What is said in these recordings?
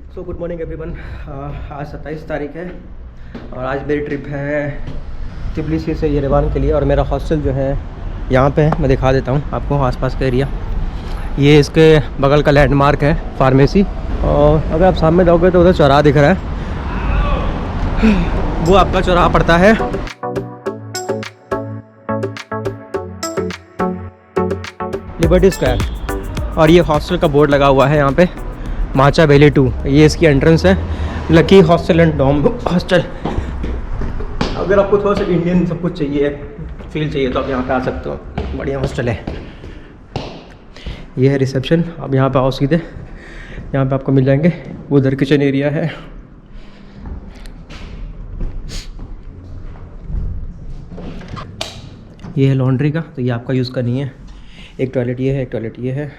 So good morning everyone. आज 27 तारीख है और आज मेरी ट्रिप है तिबलिसी से येरेवान के लिए। और मेरा हॉस्टल जो है यहाँ पे है, मैं दिखा देता हूँ आपको आसपास का एरिया। ये इसके बगल का लैंडमार्क है फार्मेसी। और अगर आप सामने जाओगे तो उधर चौराहा दिख रहा है, वो आपका चौराहा पड़ता है लिबर्टी स्क्वायर। और ये हॉस्टल का बोर्ड लगा हुआ है यहाँ पे, माचा वैली 2। ये इसकी एंट्रेंस है, lucky hostel and dorm hostel. अगर आपको थोड़ा सा इंडियन सब कुछ चाहिए, फील चाहिए, तो आप यहाँ पे आ सकते हो। बढ़िया हॉस्टल है। ये है रिसेप्शन। आप यहाँ पे आओ सीधे, यहाँ पे आपको मिल जाएंगे। उधर किचन एरिया है। ये है लॉन्ड्री का, तो ये आपका यूज़ करनी है। एक टॉयलेट ये है, एक टॉयलेट ये है,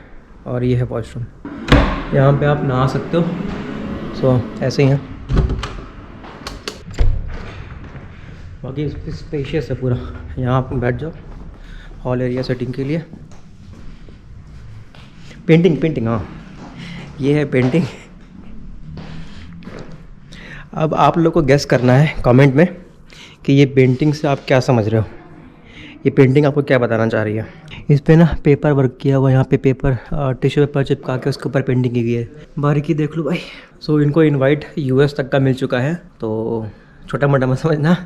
और ये है वॉशरूम। यहाँ पे आप नहा सकते हो। सो ऐसे ही है। बाकी स्पेशियस है पूरा। यहाँ आप बैठ जाओ, हॉल एरिया सेटिंग के लिए। पेंटिंग हाँ, ये है पेंटिंग। अब आप लोग को गेस करना है कमेंट में कि ये पेंटिंग से आप क्या समझ रहे हो, ये पेंटिंग आपको क्या बताना चाह रही है। इस पे ना पेपर वर्क किया हुआ, यहाँ पे पेपर टिश्यू पेपर चिपका के उसके ऊपर पेंटिंग की गई है। बारीकी देख लो भाई। सो इनको इनवाइट यूएस तक का मिल चुका है, तो छोटा मोटा मत समझना।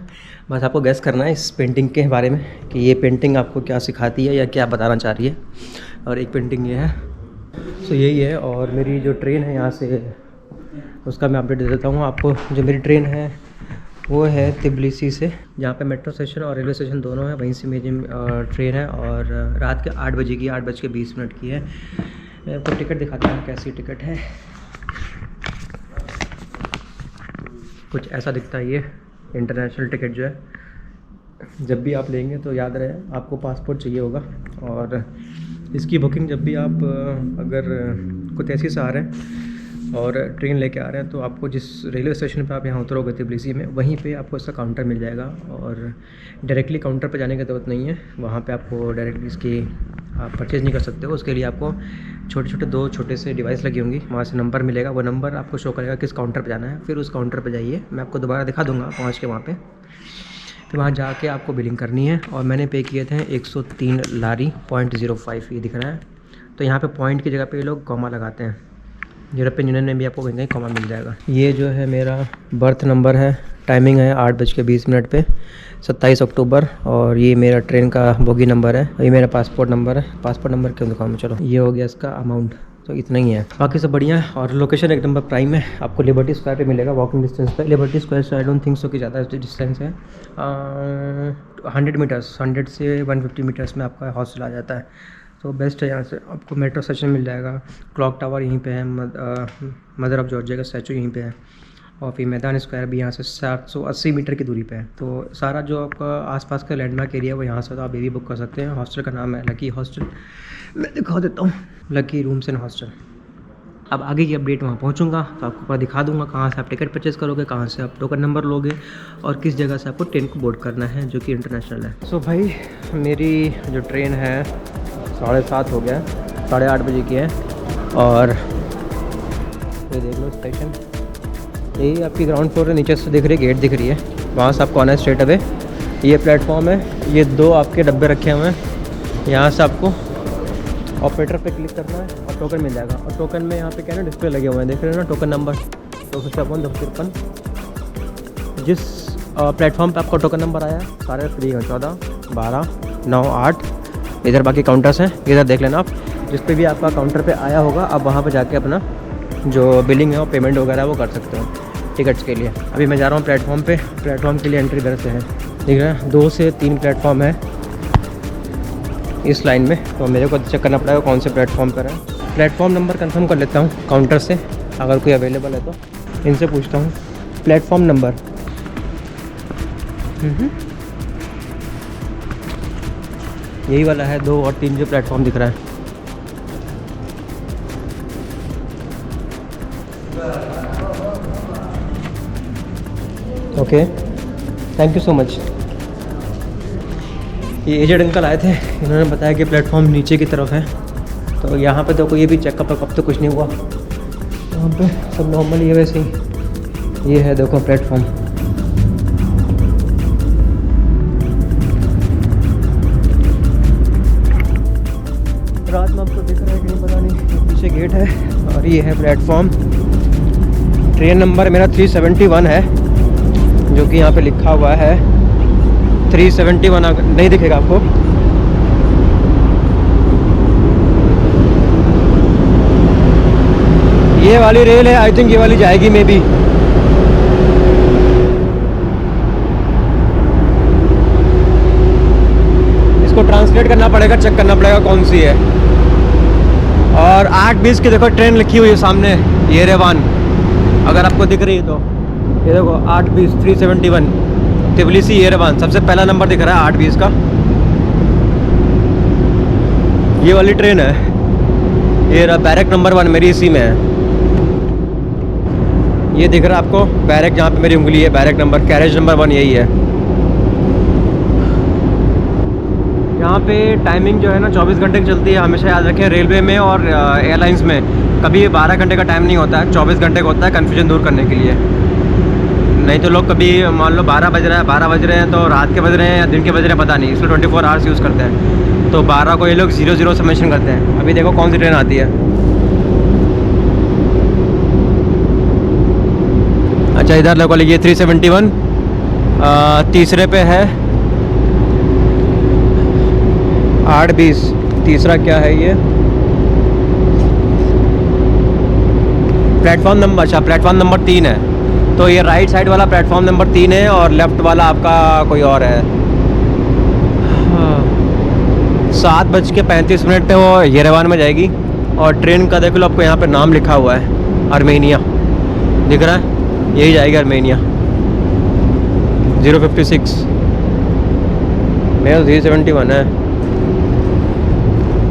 बस आपको गेस करना है इस पेंटिंग के बारे में कि ये पेंटिंग आपको क्या सिखाती है या क्या बताना चाह रही है। और एक पेंटिंग ये है। सो यही है। और मेरी जो ट्रेन है यहाँ से, उसका मैं अपडेट दे देता हूँ आपको। जो मेरी ट्रेन है वो है तिबलिसी से, जहाँ पे मेट्रो स्टेशन और रेलवे स्टेशन दोनों है, वहीं से मेरी ट्रेन है। और रात के 8 बजे की, 8:20 की है। मैं आपको टिकट दिखाता हूँ कैसी टिकट है। कुछ ऐसा दिखता है ये इंटरनेशनल टिकट जो है। जब भी आप लेंगे तो याद रहे आपको पासपोर्ट चाहिए होगा। और इसकी बुकिंग जब भी आप अगर कुतैसी से आ रहे हैं और ट्रेन लेके आ रहे हैं, तो आपको जिस रेलवे स्टेशन पे आप यहाँ उतरोगे तिबलिसी में, वहीं पे आपको इसका काउंटर मिल जाएगा। और डायरेक्टली काउंटर पे जाने की ज़रूरत नहीं है। वहाँ पे आपको डायरेक्टली इसकी आप परचेज़ नहीं कर सकते हो। उसके लिए आपको दो छोटे से डिवाइस लगी होंगी, वहाँ से नंबर मिलेगा। वो नंबर आपको शो करेगा किस काउंटर पर जाना है। फिर उस काउंटर पर जाइए, मैं आपको दोबारा दिखा दूँगा पहुँच के वहाँ पर। फिर वहाँ जाके आपको बिलिंग करनी है। और मैंने पे किए थे 103 लारी 0.05, ये दिख रहा है। तो यहाँ पे पॉइंट की जगह पे ये लोग कॉमा लगाते हैं। यूरोपियन यूनियन में भी आपको कहीं कॉमा मिल जाएगा। ये जो है मेरा बर्थ नंबर है। टाइमिंग है 8:20 पे 27 अक्टूबर। और ये मेरा ट्रेन का बोगी नंबर है। ये मेरा पासपोर्ट नंबर है। पासपोर्ट नंबर क्यों दिखाऊँ मैं, चलो ये हो गया इसका अमाउंट। तो इतना ही है, बाकी सब बढ़िया है। और लोकेशन एक नंबर प्राइम है। आपको लिबर्टी स्क्वायर पे मिलेगा वॉकिंग डिस्टेंस पे। लिबर्टी स्क्वायर से आई डोंट थिंक सो कि ज़्यादा डिस्टेंस है। 100 मीटर्स, 100 से 150 मीटर्स में आपका हॉस्टल आ जाता है। तो बेस्ट है। यहाँ से आपको मेट्रो स्टेशन मिल जाएगा। क्लॉक टावर यहीं पे है। मदर ऑफ जॉर्जिया का स्टैचू यहीं पे है। और फिर मैदान स्क्वायर भी यहाँ से 780 मीटर की दूरी पे है। तो सारा जो आपका आसपास का लैंडमार्क एरिया है वो यहाँ से तो आप ये भी बुक कर सकते हैं। हॉस्टल का नाम है लकी हॉस्टल। मैं दिखा देता हूँ, लकी रूम्स एंड हॉस्टल। अब आगे की अपडेट वहाँ पहुँचूँगा तो आपको पूरा दिखा दूँगा कहाँ से आप टिकट परचेज़ करोगे, कहाँ से आप टोकन नंबर लोगे, और किस जगह से आपको ट्रेन को बोर्ड करना है जो कि इंटरनेशनल है। सो भाई मेरी जो ट्रेन है 7:30 हो गया है, 8:30 बजे की है। और ये देख लो स्टेशन, यही आपकी ग्राउंड फ्लोर है। नीचे से दिख रही है, गेट दिख रही है, वहाँ से आपको आना है स्ट्रेट अवे। ये प्लेटफॉर्म है। ये 2 आपके डब्बे रखे हुए हैं। यहाँ से आपको ऑपरेटर पे क्लिक करना है और टोकन मिल जाएगा। और टोकन में यहाँ पे क्या है ना, डिस्प्ले लगे हुए हैं, देख रहे हो ना, टोकन नंबर 256 जिस प्लेटफॉर्म पे आपका टोकन नंबर आया है सारे फ्री हैं। 14, 12, 9, 8 इधर बाकी काउंटर्स हैं, इधर देख लेना आप। जिस पे भी आपका काउंटर पे आया होगा आप वहाँ पे जाके अपना जो बिलिंग है और पेमेंट वगैरह वो कर सकते हो टिकट्स के लिए। अभी मैं जा रहा हूँ प्लेटफॉर्म पे। प्लेटफॉर्म के लिए एंट्री इधर से है, ठीक है। 2 से 3 प्लेटफॉर्म है इस लाइन में, तो मेरे को चेक करना पड़ेगा कौन से प्लेटफॉर्म पर है। प्लेटफॉर्म नंबर कंफर्म कर लेता हूँ काउंटर से, अगर कोई अवेलेबल है तो इनसे पूछता हूँ प्लेटफॉर्म नंबर। यही वाला है। 2 और 3 जो प्लेटफॉर्म दिख रहा है। Okay, thank you so much. ये एजेंट अंकल आए थे, इन्होंने बताया कि प्लेटफॉर्म नीचे की तरफ है। तो यहाँ पे तो कोई ये भी चेकअप तो कुछ नहीं हुआ। यहाँ पे सब नॉर्मल ही है वैसे ही। ये है देखो प्लेटफॉर्म। रात में आपको दिख रहा है कि नहीं पता नहीं, पीछे गेट है और ये है प्लेटफॉर्म। ट्रेन नंबर मेरा 371 है, जो कि यहाँ पे लिखा हुआ है 371। नहीं दिखेगा आपको। ये वाली रेल है, आई थिंक ये वाली जाएगी मे बी। इसको ट्रांसलेट करना पड़ेगा, चेक करना पड़ेगा कौन सी है। और 8:20 की देखो ट्रेन लिखी हुई है सामने, येरेवान, अगर आपको दिख रही है तो। ये देखो 8:20 371 तिबलिसी येरेवान, सबसे पहला नंबर दिख रहा है 8:20 का। ये वाली ट्रेन है, ये रहा बैरक नंबर 1 मेरी इसी में है। ये दिख रहा है आपको बैरक, जहाँ पे मेरी उंगली है, बैरक नंबर, कैरेज नंबर 1 यही है। यहाँ पे टाइमिंग जो है ना 24 घंटे की चलती है, हमेशा याद रखें। रेलवे में और एयरलाइंस में कभी 12 घंटे का टाइम नहीं होता है, 24 घंटे का होता है, कन्फ्यूजन दूर करने के लिए। नहीं तो लोग कभी मान लो 12 बज रहे हैं तो रात के बज रहे हैं या दिन के बज रहे हैं पता नहीं, इसलिए 24 आवर्स यूज़ करते हैं। तो 12 को ये लोग 00 से मेंशन करते हैं। अभी देखो कौन सी ट्रेन आती है। अच्छा इधर लोग ये 371 तीसरे पे है 8:20। तीसरा क्या है ये प्लेटफॉर्म नंबर, अच्छा प्लेटफॉर्म नंबर 3 है। तो ये राइट साइड वाला प्लेटफॉर्म नंबर 3 है और लेफ़्ट वाला आपका कोई और है। 7:35 पे वो येरेवान में जाएगी। और ट्रेन का देख लो, आपको यहाँ पे नाम लिखा हुआ है आर्मेनिया, दिख रहा है, यही जाएगी आर्मेनिया। 056 मेरा 371 है।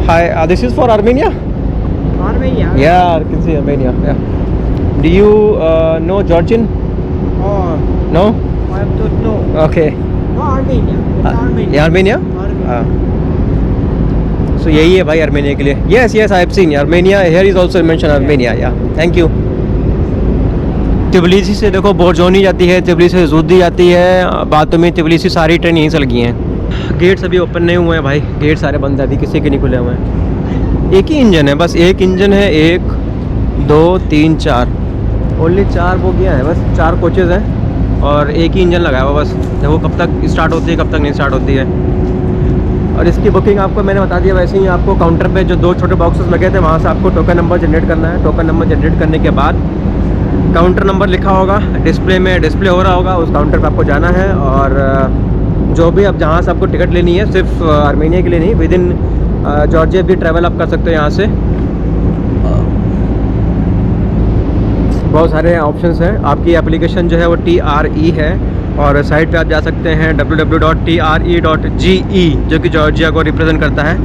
Hi, this is for Armenia? Armenia? Yeah, I can see Armenia. Yeah. Do you know Georgian? Oh, No? I don't know. Okay. No, Armenia. It's Armenia. Yeah, Armenia? Armenia. So यही है भाई Armenia के लिए। Yes, yes, I have seen Armenia. Here is also mentioned Armenia. Yeah. Thank you. Tbilisi से देखो बोरजोनी जाती है, Tbilisi से जूदी जाती है। बातों में तिबलिसी सारी ट्रेन यहीं से लगी हैं। गेट्स अभी ओपन नहीं हुए हैं भाई, गेट सारे बंद है, अभी किसी के नहीं खुले हुए हैं। एक ही इंजन है, बस एक इंजन है। 1 2 3 4 ओनली 4 बोगियाँ हैं, बस 4 कोचेज़ हैं और एक ही इंजन लगाया हुआ बस। देखो कब तक स्टार्ट होती है कब तक नहीं स्टार्ट होती है। और इसकी बुकिंग आपको मैंने बता दिया। वैसे ही आपको काउंटर पे जो 2 छोटे बॉक्सेस लगे थे वहाँ से आपको टोकन नंबर जनरेट करना है। टोकन नंबर जनरेट करने के बाद काउंटर नंबर लिखा होगा डिस्प्ले में, डिस्प्ले हो रहा होगा, उस काउंटर पे आपको जाना है। और जो भी आप जहाँ से आपको टिकट लेनी है, सिर्फ आर्मेनिया के लिए नहीं, विद इन जॉर्जिया भी ट्रैवल आप कर सकते हो यहाँ से। बहुत सारे ऑप्शंस हैं। आपकी एप्लीकेशन जो है वो TRE है और साइट पे आप जा सकते हैं www.tre.ge, जो कि जॉर्जिया को रिप्रेजेंट करता है।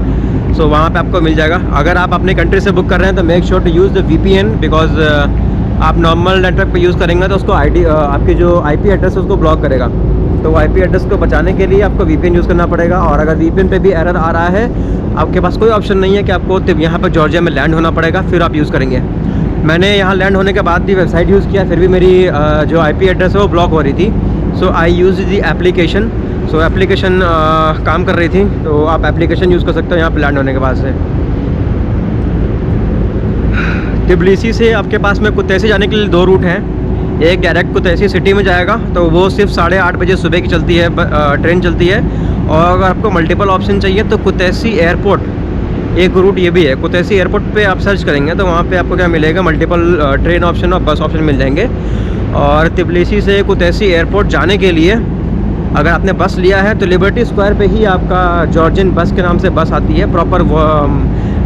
सो वहाँ पे आपको मिल जाएगा। अगर आप अपने कंट्री से बुक कर रहे हैं तो make sure to use the VPN, because आप नॉर्मल नेटवर्क पे यूज़ करेंगे तो उसको आपकी जो IP एड्रेस है उसको ब्लॉक करेगा। तो वो IP एड्रेस को बचाने के लिए आपको VPN यूज़ करना पड़ेगा। और अगर VPN पे भी एरर आ रहा है, आपके पास कोई ऑप्शन नहीं है कि आपको यहाँ पर जॉर्जिया में लैंड होना पड़ेगा फिर आप यूज़ करेंगे। मैंने यहाँ लैंड होने के बाद भी वेबसाइट यूज़ किया, फिर भी मेरी जो IP एड्रेस है वो ब्लॉक हो रही थी। So I use the application. So application काम कर रही थी, तो आप एप्लीकेशन यूज़ कर सकते हो यहाँ पर लैंड होने के बाद से। तिबलिसी से आपके पास में कुतैसी जाने के लिए 2 रूट हैं। एक डायरेक्ट कुतैसी सिटी में जाएगा, तो वो सिर्फ 8:30 बजे सुबह की चलती है, ट्रेन चलती है। और अगर आपको मल्टीपल ऑप्शन चाहिए तो कुतैसी एयरपोर्ट एक रूट ये भी है। कुतैसी एयरपोर्ट पे आप सर्च करेंगे तो वहाँ पे आपको क्या मिलेगा, मल्टीपल ट्रेन ऑप्शन और बस ऑप्शन मिल जाएंगे। और तिबलिसी से कुतैसी एयरपोर्ट जाने के लिए अगर आपने बस लिया है तो लिबर्टी स्क्वायर पे ही आपका जॉर्जियन बस के नाम से बस आती है, प्रॉपर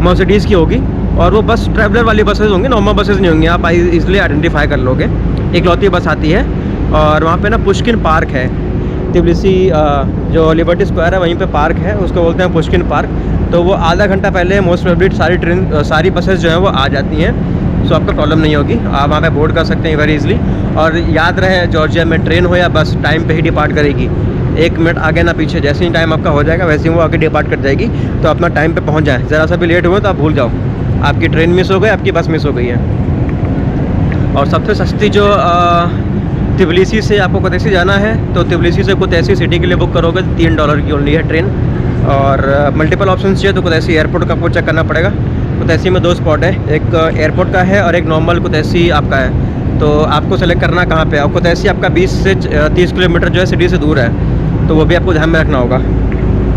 मर्सिडीज़ की होगी। और वो बस ट्रैवलर वाली बसेज होंगी, नॉर्मल बसेज नहीं होंगी, आप इजीली आइडेंटिफाई कर लोगे। एक लौती बस आती है और वहाँ पे ना पुष्किन पार्क है। तिबलिसी जो लिबर्टी स्क्वायर है वहीं पे पार्क है, उसको बोलते हैं पुष्किन पार्क। तो वो आधा घंटा पहले मोस्ट प्रोबेबली सारी बसेस जो हैं वो आ जाती हैं। सो आपको प्रॉब्लम नहीं होगी, आप वहाँ पे बोर्ड कर सकते हैं वेरी इजीली। और याद रहे जॉर्जिया में ट्रेन हो या बस टाइम पे ही डिपार्ट करेगी। 1 मिनट आगे ना पीछे, जैसे ही टाइम आपका हो जाएगा वैसे ही वो आगे डिपार्ट कर जाएगी। तो अपना टाइम पे पहुँच जाए, ज़रा सा भी लेट हुए तो आप भूल जाओ, आपकी ट्रेन मिस हो गई, आपकी बस मिस हो गई है। और सबसे सस्ती जो तिबलिसी से आपको कुतैसी जाना है तो तिबलिसी से कुतैसी सिटी के लिए बुक करोगे तो $3 की ओनली है ट्रेन। और मल्टीपल ऑप्शन चाहिए तो कुतैसी एयरपोर्ट का आपको चेक करना पड़ेगा। कुतैसी में 2 स्पॉट है, एक एयरपोर्ट का है और एक नॉर्मल कुतैसी आपका है। तो आपको सेलेक्ट करना कहाँ पे है। और कुतैसी आपका 20 से 30 किलोमीटर जो है सिटी से दूर है, तो वो भी आपको ध्यान में रखना होगा।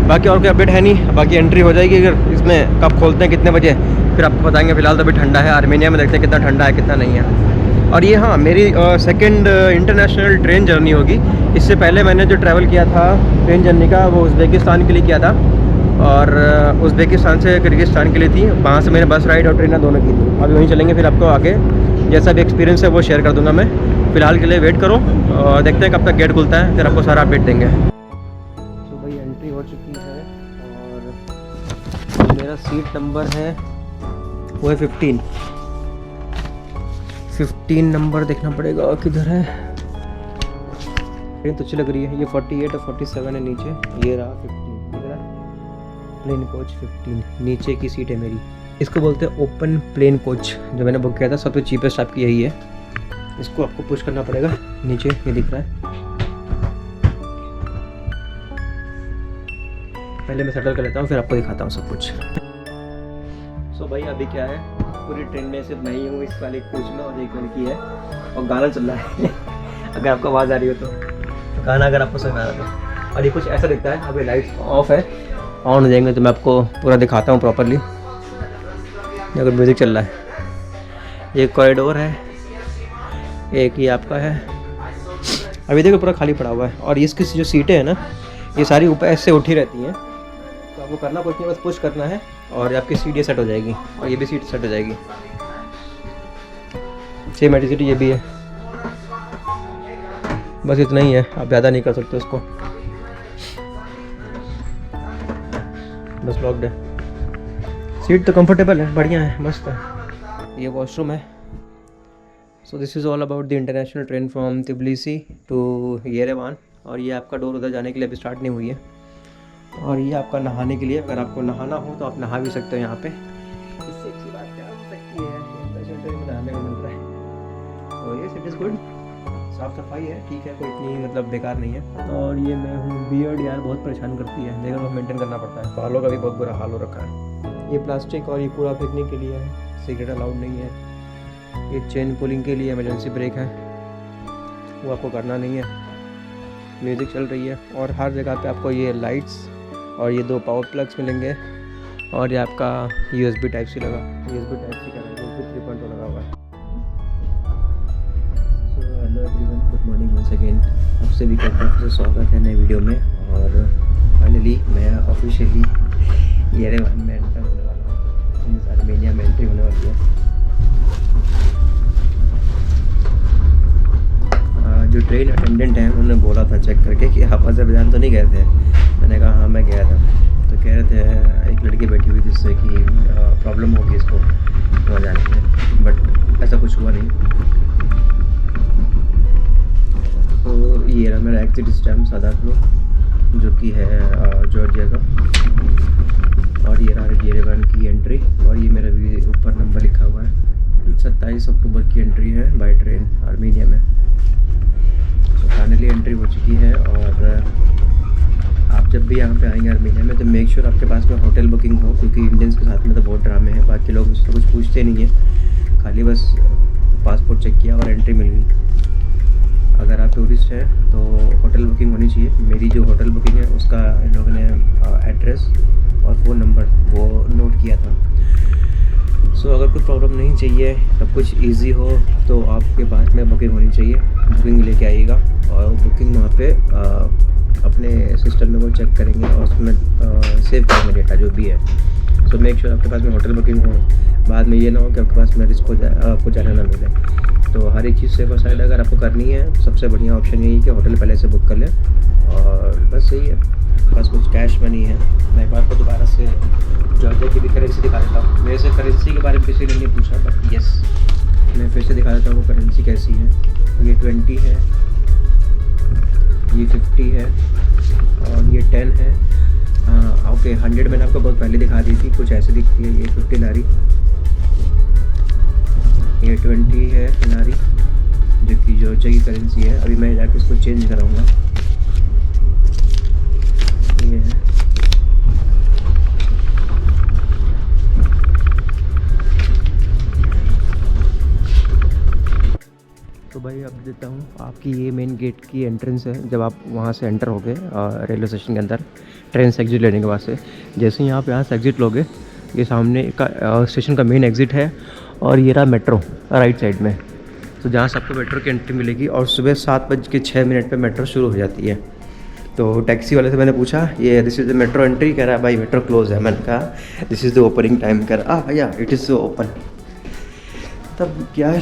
बाकी और कोई अपडेट है नहीं, बाकी एंट्री हो जाएगी अगर इसमें कब खोलते हैं कितने बजे फिर आपको बताएंगे। फिलहाल तो अभी ठंडा है, आर्मेनिया में देखते हैं कितना ठंडा है कितना नहीं है। और ये हाँ मेरी सेकंड इंटरनेशनल ट्रेन जर्नी होगी। इससे पहले मैंने जो ट्रैवल किया था ट्रेन जर्नी का वो उज़्बेकिस्तान के लिए किया था, और उज़्बेकिस्तान से किर्गिस्तान के लिए थी। वहाँ से मैंने बस राइड और ट्रेन दोनों की थी। अभी वहीं चलेंगे, फिर आपको आगे जैसा भी एक्सपीरियंस है वो शेयर कर दूँगा मैं। फ़िलहाल के लिए वेट करो और देखते हैं कब तक गेट खुलता है, फिर आपको सारा अपडेट देंगे। तो भाई एंट्री हो चुकी है और मेरा सीट नंबर है वो है 15 नंबर देखना पड़ेगा किधर है। ट्रेन तो अच्छी लग रही है। ये 48 और 47 है नीचे, ये रहा 15 दिख रहा है। प्लेन कोच 15 नीचे की सीट है मेरी। इसको बोलते हैं ओपन प्लेन कोच। जो मैंने बुक किया था सबसे चीपेस्ट आपकी यही है। इसको आपको पुश करना पड़ेगा नीचे, ये दिख रहा है। पहले मैं सेटल कर लेता हूँ फिर आपको दिखाता हूँ सब कुछ। सो भाई अभी क्या है, पूरी ट्रेन में सिर्फ मैं ही हूँ इस वाले कोच में और एक लड़की है और गाना चल रहा है। अगर आपको आवाज़ आ रही हो तो गाना अगर आपको समझ आ रहा है। और ये कुछ ऐसा दिखता है। अभी लाइट्स ऑफ है, ऑन हो जाएंगे तो मैं आपको पूरा दिखाता हूँ प्रॉपरली। अगर म्यूज़िक चल रहा है। ये कॉरिडोर है, एक ये आपका है। अभी देखो पूरा खाली पड़ा हुआ है। और इसकी जो सीटें हैं ना ये सारी ऊपर ऐसे उठी रहती हैं, तो आपको करना कुछ नहीं, बस पुश करना है और आपकी सीट ये सेट हो जाएगी और ये भी सीट सेट हो जाएगी। सेम एटीसीटी ये भी है, बस इतना ही है, आप ज़्यादा नहीं कर सकते उसको। बस लॉक्ड है। सीट तो कंफर्टेबल है, बढ़िया है, मस्त है। ये वॉशरूम है। So this is all about the international train from Tbilisi to Yerevan. और ये आपका डोर उधर जाने के लिए अभी स्टार्ट नहीं हुई है। और ये आपका नहाने के लिए, अगर आपको नहाना हो तो आप नहा भी सकते हो यहाँ पे। इससे अच्छी बात क्या हो सकती है, इंटरनेशनल ट्रेन में नहाने को मिल रहा है। तो ये इट इज़ गुड, साफ़ सफाई है, ठीक है, कोई इतनी मतलब बेकार नहीं है। और ये मैं हूँ बियर्ड यार बहुत परेशान करती है, देखो वो मेंटेन करना पड़ता है। बालों का भी बहुत बुरा हाल हो रखा है। ये प्लास्टिक और ये कूड़ा फेंकने के लिए है, सिगरेट अलाउड नहीं है। ये चेन पुलिंग के लिए इमरजेंसी ब्रेक है, वो आपको करना नहीं है। म्यूज़िक चल रही है और हर जगह पे आपको ये लाइट्स और ये 2 पावर प्लग्स मिलेंगे। और ये आपका USB टाइप सी लगा, USB टाइप सी का USB 3.0 लगा हुआ है। So hello everyone, good morning once again. आपसे भी फिर से स्वागत है नए वीडियो में। और फाइनली मैं ऑफिशियली येरेवान में एंटर होने वाला हूँ। आर्मेनिया में एंट्री होने वाली है। जो ट्रेन अटेंडेंट हैं उन्होंने बोला था चेक करके कि आप अज़रबैजान तो नहीं गए थे। मैंने कहा हाँ मैं गया था। तो कह रहे थे एक लड़की बैठी हुई जिससे कि प्रॉब्लम होगी इसको वहाँ जाने में, बट ऐसा कुछ हुआ नहीं। तो ये रहा मेरा एग्जिट स्टैम्प सादातलो, जो कि है जॉर्जिया का। और ये रहा येरेवान की एंट्री। और ये मेरा भी ऊपर नंबर लिखा हुआ है, 27 अक्टूबर की एंट्री है बाय ट्रेन आर्मेनिया में। तो फाइनली एंट्री हो चुकी है। और आप जब भी यहाँ पे आएंगे आर्मेनिया में तो मेक श्योर आपके पास में होटल बुकिंग हो, क्योंकि इंडियंस के साथ में तो बहुत ड्रामे हैं। बाकी लोग उससे कुछ पूछते नहीं है, खाली बस पासपोर्ट चेक किया और एंट्री मिल गई। अगर आप टूरिस्ट हैं तो होटल बुकिंग होनी चाहिए। मेरी जो होटल बुकिंग है उसका इन लोगों ने एड्रेस और फ़ोन नंबर वो नोट किया था। सो अगर कोई प्रॉब्लम नहीं चाहिए, सब कुछ इजी हो, तो आपके पास में बुकिंग होनी चाहिए। बुकिंग लेके आइएगा और बुकिंग वहाँ पे अपने सिस्टम में वो चेक करेंगे और उसमें सेव करेंगे डेटा जो भी है। सो मेक श्योर आपके पास में होटल बुकिंग हो। बाद में ये ना हो कि आपके पास में रिस्क हो जाए, आपको जाना ना मिले। तो हर एक चीज़ सेफ और साइड अगर आपको करनी है, सबसे बढ़िया ऑप्शन यही कि होटल पहले से बुक कर लें। और बस यही है, बस कुछ कैश मनी है। मैं बात को दोबारा से जॉर्जिया की भी करेंसी दिखा देता हूँ। मेरे से करेंसी के बारे में किसी ने नहीं पूछा, बट यस मैं फिर से दिखा देता हूँ वो करेंसी कैसी है। ये 20 है, ये 50 है और ये 10 है। हाँ ओके, 100 मैंने आपको बहुत पहले दिखा दी थी, कुछ ऐसे दिखती है। ये 50 लारी, ये 20 है लारी करेंसी है। अभी मैं जाके इसको चेंज कराऊंगा। ये है। तो भाई अब देता हूँ आपकी ये मेन गेट की एंट्रेंस है। जब आप वहाँ से एंटर होगे रेलवे स्टेशन के अंदर ट्रेन से एग्ज़िट लेने के बाद से, जैसे ही आप यहाँ से एग्ज़िट लोगे, ये सामने का स्टेशन का मेन एग्ज़िट है और ये रहा मेट्रो राइट साइड में। तो जहाँ से आपको मेट्रो की एंट्री मिलेगी और सुबह 7:06 पे मेट्रो शुरू हो जाती है। तो टैक्सी वाले से मैंने पूछा ये this is the metro entry, कह रहा है भाई मेट्रो क्लोज है। मैंने कहा this is the opening time, कह रहा भैया इट इज़ ओपन। तब क्या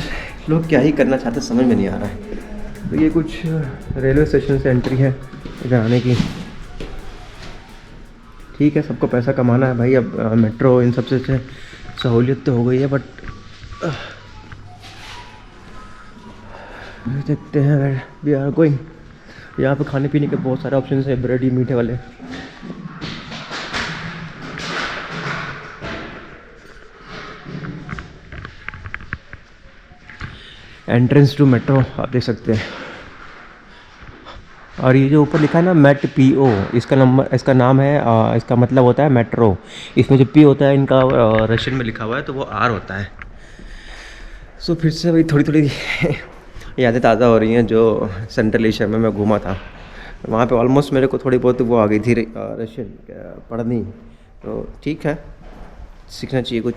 लोग क्या ही करना चाहते समझ में नहीं आ रहा है। तो ये कुछ रेलवे स्टेशन से एंट्री है इधर आने की। ठीक है, सबको पैसा कमाना है भाई। अब मेट्रो इन सबसे सहूलियत तो हो गई है, बट देखते हैं वी आर गोइंग। यहाँ पे खाने पीने के बहुत सारे ऑप्शन है, ब्रेड मीठे वाले। एंट्रेंस टू मेट्रो आप देख सकते हैं। और ये जो ऊपर लिखा है ना MET PO, इसका नाम है, इसका मतलब होता है मेट्रो। इसमें जो P होता है इनका रशियन में लिखा हुआ है, तो वो R होता है। सो फिर से भाई थोड़ी थोड़ी यादें ताज़ा हो रही हैं। जो सेंट्रल एशिया में मैं घूमा था, वहाँ पे ऑलमोस्ट मेरे को थोड़ी बहुत वो आ गई थी रशियन पढ़नी। तो ठीक है, सीखना चाहिए कुछ।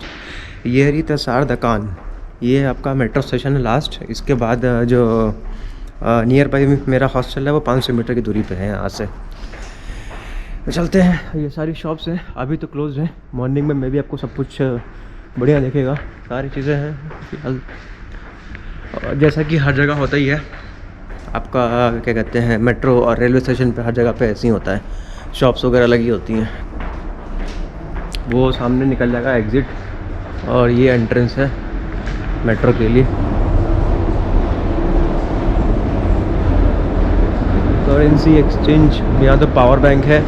ये रही तसार दकान, ये आपका मेट्रो स्टेशन है लास्ट। इसके बाद जो नियर बाई मेरा हॉस्टल है वो 500 मीटर की दूरी पे है यहाँ से। तो चलते हैं। ये सारी शॉप्स हैं, अभी तो क्लोज हैं। मॉर्निंग में मैं भी आपको सब कुछ बढ़िया देखेगा, सारी चीज़ें हैं फिलहाल। जैसा कि हर जगह होता ही है आपका, क्या कहते हैं, मेट्रो और रेलवे स्टेशन पे हर जगह पे ऐसे ही होता है, शॉप्स वगैरह लगी होती हैं। वो सामने निकल जाएगा एग्ज़िट, और ये एंट्रेंस है मेट्रो के लिए। करेंसी एक्सचेंज, यहाँ तो पावर बैंक है।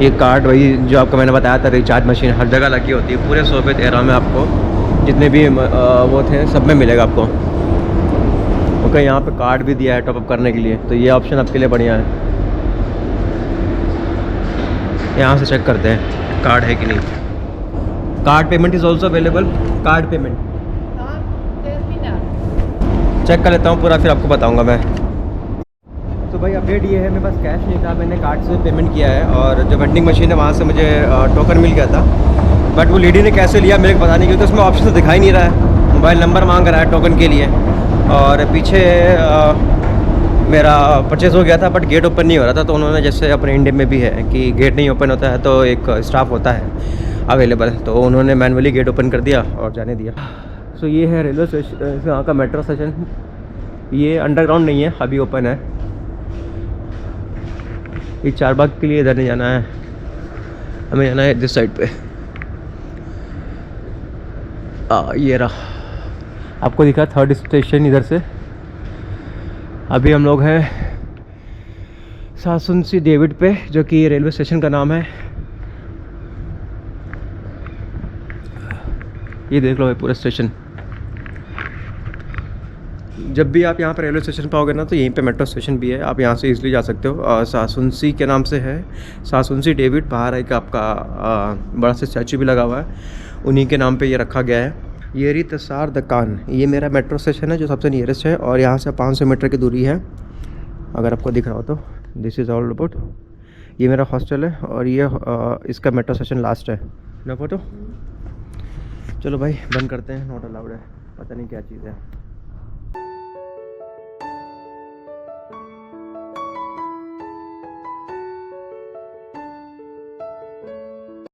ये कार्ड वही जो आपको मैंने बताया था, रिचार्ज मशीन हर जगह लगी होती है। पूरे सोवियत एरा में आपको जितने भी वो थे सब में मिलेगा आपको। ओके, यहाँ पे कार्ड भी दिया है टॉपअप करने के लिए, तो ये ऑप्शन आपके लिए बढ़िया है। यहाँ से चेक करते हैं कार्ड है कि नहीं। Card payment is also available. Card payment check कर लेता हूँ पूरा, फिर आपको बताऊँगा मैं। तो भाई अपडेट ये है, मेरे पास कैश नहीं था, मैंने कार्ड से पेमेंट किया है। और जो वेंडिंग मशीन है वहाँ से मुझे टोकन मिल गया था, बट वो लेडी ने कैसे लिया मेरे को पता नहीं, क्योंकि उसमें ऑप्शन तो दिखाई नहीं रहा है। मोबाइल नंबर मांग रहा है टोकन के लिए, और पीछे मेरा परचेज़ हो गया था, बट गेट ओपन नहीं हो रहा था। तो उन्होंने, जैसे अपने इंडिया में भी है कि गेट नहीं ओपन होता है तो एक स्टाफ होता है अवेलेबल, तो उन्होंने मैनुअली गेट ओपन कर दिया और जाने दिया। सो ये है रेलवे स्टेशन, यहाँ का मेट्रो स्टेशन। ये अंडरग्राउंड नहीं है, अभी ओपन है। ये चारबाग के लिए इधर नहीं जाना है, हमें जाना है दिस साइड पे। ये रहा, आपको दिखा 3rd स्टेशन इधर से। अभी हम लोग हैं सासुनसी डेविड पे, जो कि रेलवे स्टेशन का नाम है। ये देख लो पूरा स्टेशन। जब भी आप यहाँ पर रेलवे स्टेशन पे आओगे ना, तो यहीं पे मेट्रो स्टेशन भी है, आप यहाँ से इजीली जा सकते हो। सासुनसी के नाम से है, सासुनसी डेविड। बाहर एक आपका बड़ा सा स्टैचू भी लगा हुआ है, उन्हीं के नाम पे ये रखा गया है। ये रही तसार दकान, ये मेरा मेट्रो स्टेशन है जो सबसे नियरेस्ट है, और यहाँ से 500 मीटर की दूरी है, अगर आपको दिख रहा हो तो। This is all about. ये मेरा हॉस्टल है, और ये इसका मेट्रो स्टेशन लास्ट है ना। फोटो चलो भाई बंद करते हैं, नॉट अलाउड है, पता नहीं क्या चीज़ है।